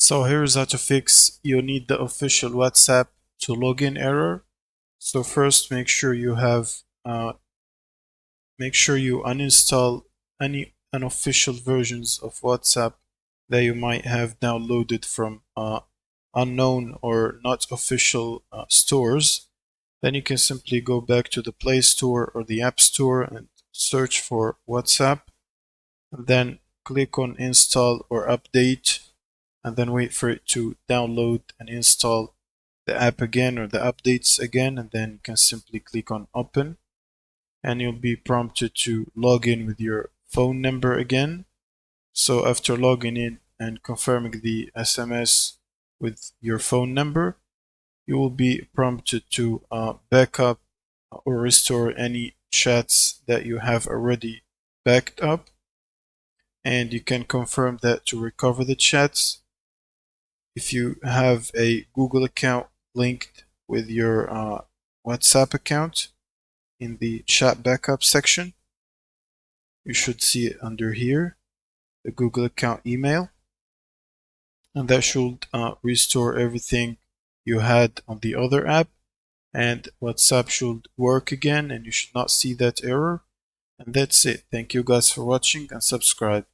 So here's how to fix you need the official WhatsApp to login error. So first make sure you uninstall any unofficial versions of WhatsApp that you might have downloaded from unknown or not official stores. Then you can simply go back to the Play Store or the App Store and search for WhatsApp, and then click on install or update, and then wait for it to download and install the app again or the updates again, and then you can simply click on open, and you'll be prompted to log in with your phone number again. So after logging in and confirming the SMS with your phone number, you will be prompted to back up or restore any chats that you have already backed up, and you can confirm that to recover the chats. If you have a Google account linked with your WhatsApp account, in the chat backup section, you should see it under here, the Google account email, and that should restore everything you had on the other app, and WhatsApp should work again and you should not see that error. And that's it. Thank you guys for watching and subscribe.